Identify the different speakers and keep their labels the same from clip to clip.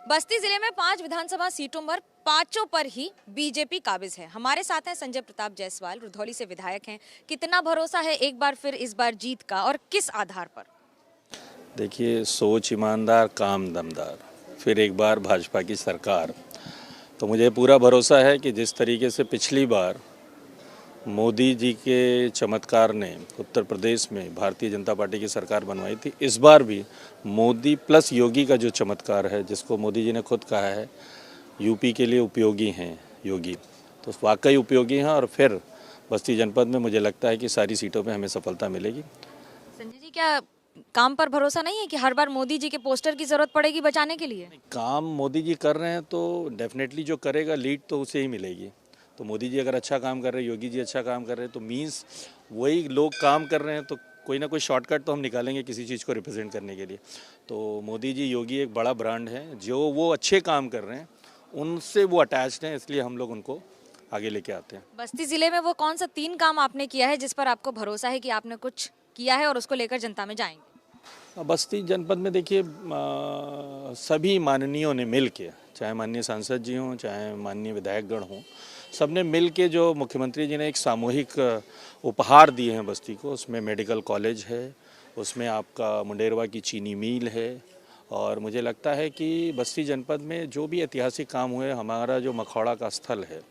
Speaker 1: बस्ती जिले में 5 विधानसभा सीटों पर पांचों पर ही बीजेपी काबिज है। हमारे साथ हैं संजय प्रताप जायसवाल, रुधौली से विधायक हैं। कितना भरोसा है एक बार फिर इस बार जीत का और किस आधार पर?
Speaker 2: देखिए, सोच ईमानदार, काम दमदार, फिर एक बार भाजपा की सरकार। तो मुझे पूरा भरोसा है कि जिस तरीके से पिछली बार मोदी जी के चमत्कार ने उत्तर प्रदेश में भारतीय जनता पार्टी की सरकार बनवाई थी, इस बार भी मोदी प्लस योगी का जो चमत्कार है, जिसको मोदी जी ने खुद कहा है यूपी के लिए उपयोगी हैं योगी, तो वाकई उपयोगी हैं। और फिर बस्ती जनपद में मुझे लगता है कि सारी सीटों में हमें सफलता मिलेगी।
Speaker 1: संजय जी, क्या काम पर भरोसा नहीं है कि हर बार मोदी जी के पोस्टर की जरूरत पड़ेगी बचाने के लिए?
Speaker 2: काम मोदी जी कर रहे हैं तो डेफिनेटली जो करेगा लीड तो उसे ही मिलेगी। तो मोदी जी अगर अच्छा काम कर रहे हैं, योगी जी अच्छा काम कर रहे हैं, तो मीन्स वही लोग काम कर रहे हैं, तो कोई ना कोई शॉर्टकट तो हम निकालेंगे किसी चीज़ को रिप्रेजेंट करने के लिए। तो मोदी जी, योगी एक बड़ा ब्रांड है, जो वो अच्छे काम कर रहे हैं उनसे वो अटैच्ड हैं, इसलिए हम लोग उनको आगे लेके आते हैं।
Speaker 1: बस्ती जिले में वो कौन सा 3 काम आपने किया है जिस पर आपको भरोसा है कि आपने कुछ किया है और उसको लेकर जनता में जाएंगे?
Speaker 2: बस्ती जनपद में देखिए, सभी माननीयों ने मिल के, चाहे माननीय सांसद जी हों, चाहे माननीय विधायकगण हों, सबने मिल के जो मुख्यमंत्री जी ने एक सामूहिक उपहार दिए हैं बस्ती को, उसमें मेडिकल कॉलेज है, उसमें आपका मुंडेरवा की चीनी मिल है। और मुझे लगता है कि बस्ती जनपद में जो भी ऐतिहासिक काम हुए, हमारा जो मखौड़ा का स्थल है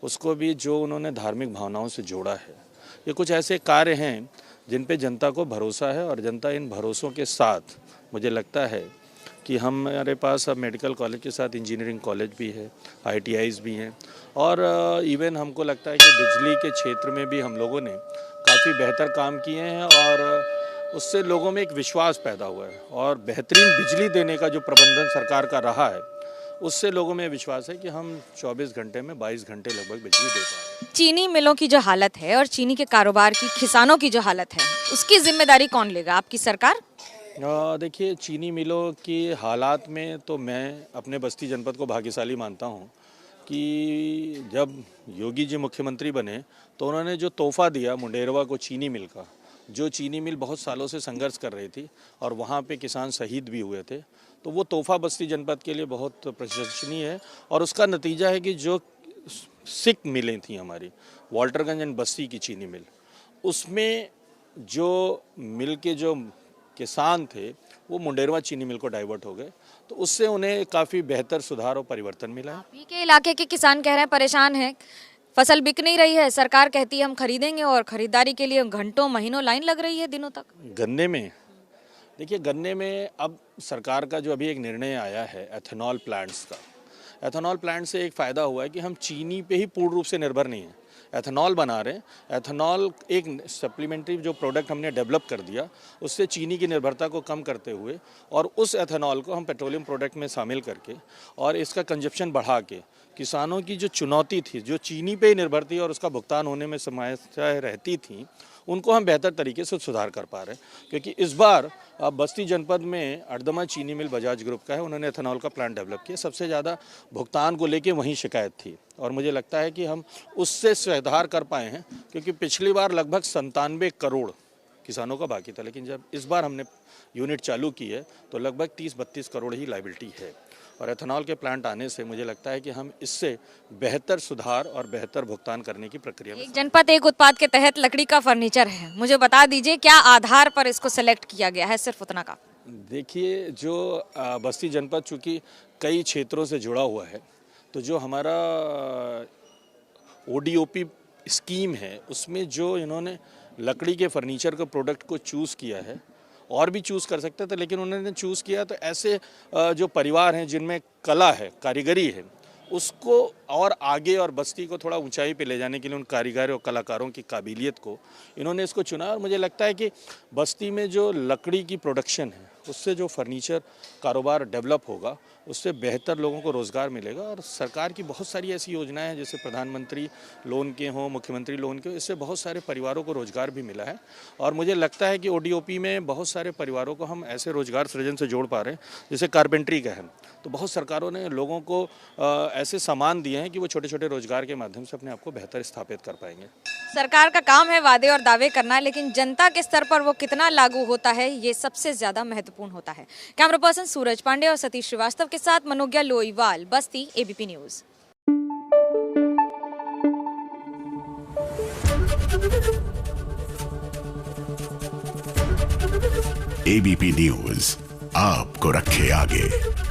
Speaker 2: उसको भी जो उन्होंने धार्मिक भावनाओं से जोड़ा है, ये कुछ ऐसे कार्य हैं जिन पे जनता को भरोसा है। और जनता इन भरोसों के साथ, मुझे लगता है कि हमारे पास अब मेडिकल कॉलेज के साथ इंजीनियरिंग कॉलेज भी है, ITIs भी हैं, और इवन हमको लगता है कि बिजली के क्षेत्र में भी हम लोगों ने काफ़ी बेहतर काम किए हैं, और उससे लोगों में एक विश्वास पैदा हुआ है। और बेहतरीन बिजली देने का जो प्रबंधन सरकार का रहा है, उससे लोगों में विश्वास है कि हम 24 घंटे में 22 घंटे लगभग बिजली दे पा रहे हैं।
Speaker 1: चीनी मिलों की जो हालत है और चीनी के कारोबार की, किसानों की जो हालत है, उसकी जिम्मेदारी कौन लेगा? आपकी सरकार?
Speaker 2: देखिए, चीनी मिलों की हालात में तो मैं अपने बस्ती जनपद को भाग्यशाली मानता हूं कि जब योगी जी मुख्यमंत्री बने तो उन्होंने जो तोहफा दिया मुंडेरवा को चीनी मिल का, जो चीनी मिल बहुत सालों से संघर्ष कर रही थी और वहाँ पे किसान शहीद भी हुए थे, तो वो तोहफा बस्ती जनपद के लिए बहुत प्रशंसनीय है। और उसका नतीजा है कि जो सिक मिलें थी हमारी, वाल्टरगंज एंड बस्ती की चीनी मिल, उसमें जो मिल के जो किसान थे वो मुंडेरवा चीनी मिल को डाइवर्ट हो गए, तो उससे उन्हें काफ़ी बेहतर सुधार और परिवर्तन मिला है।
Speaker 1: आप ही के इलाके के किसान कह रहे हैं परेशान हैं, फसल बिक नहीं रही है, सरकार कहती है हम खरीदेंगे और खरीदारी के लिए घंटों महीनों लाइन लग रही है, दिनों तक।
Speaker 2: गन्ने में, देखिए, गन्ने में अब सरकार का जो अभी एक निर्णय आया है एथेनॉल प्लांट्स का, एथेनॉल प्लांट से एक फ़ायदा हुआ है कि हम चीनी पे ही पूर्ण रूप से निर्भर नहीं हैं, एथेनॉल बना रहे हैं। एथेनॉल एक सप्लीमेंट्री जो प्रोडक्ट हमने डेवलप कर दिया, उससे चीनी की निर्भरता को कम करते हुए और उस एथेनॉल को हम पेट्रोलियम प्रोडक्ट में शामिल करके और इसका कंजप्शन बढ़ा के किसानों की जो चुनौती थी, जो चीनी पे ही निर्भर थी और उसका भुगतान होने में समस्याएं रहती थी, उनको हम बेहतर तरीके से सुधार कर पा रहे हैं। क्योंकि इस बार बस्ती जनपद में अर्दमा चीनी मिल बजाज ग्रुप का है, उन्होंने एथेनॉल का प्लांट डेवलप किया। सबसे ज़्यादा भुगतान को लेके वहीं शिकायत थी और मुझे लगता है कि हम उससे सुधार कर पाए हैं, क्योंकि पिछली बार लगभग 97 करोड़ किसानों का बाकी था, लेकिन जब इस बार हमने यूनिट चालू की है तो लगभग 30-32 करोड़ ही लायबिलिटी है। और एथेनॉल के प्लांट आने से मुझे लगता है कि हम इससे बेहतर सुधार और बेहतर भुगतान करने की प्रक्रिया में।
Speaker 1: एक जनपद एक उत्पाद के तहत लकड़ी का फर्नीचर है, मुझे बता दीजिए क्या आधार पर इसको सेलेक्ट किया गया है? सिर्फ उतना का?
Speaker 2: देखिए, जो बस्ती जनपद चूँकि कई क्षेत्रों से जुड़ा हुआ है, तो जो हमारा ODOP स्कीम है, उसमें जो इन्होंने लकड़ी के फर्नीचर के प्रोडक्ट को चूज़ किया है, और भी चूज़ कर सकते थे, लेकिन उन्होंने चूज़ किया तो ऐसे जो परिवार हैं जिनमें कला है, कारीगरी है, उसको और आगे और बस्ती को थोड़ा ऊंचाई पे ले जाने के लिए उन कारीगरों और कलाकारों की काबिलियत को इन्होंने इसको चुना। और मुझे लगता है कि बस्ती में जो लकड़ी की प्रोडक्शन है, उससे जो फर्नीचर कारोबार डेवलप होगा, उससे बेहतर लोगों को रोज़गार मिलेगा। और सरकार की बहुत सारी ऐसी योजनाएं हैं, जैसे प्रधानमंत्री लोन के हों, मुख्यमंत्री लोन के, इससे बहुत सारे परिवारों को रोज़गार भी मिला है। और मुझे लगता है कि ODOP में बहुत सारे परिवारों को हम ऐसे रोज़गार सृजन से जोड़ पा रहे हैं, जैसे कारपेंट्री का है, तो बहुत सरकारों ने लोगों को ऐसे सामान दिए हैं हैं कि वो छोटे छोटे रोजगार के माध्यम से अपने आप को बेहतर स्थापित कर पाएंगे।
Speaker 1: सरकार का काम है वादे और दावे करना, लेकिन जनता के स्तर पर वो कितना लागू होता है ये सबसे ज्यादा महत्वपूर्ण होता है। कैमरा पर्सन सूरज पांडे और सतीश श्रीवास्तव के साथ मनोज्ञा लोईवाल, बस्ती, एबीपी न्यूज।
Speaker 3: एबीपी न्यूज आपको रखे आगे।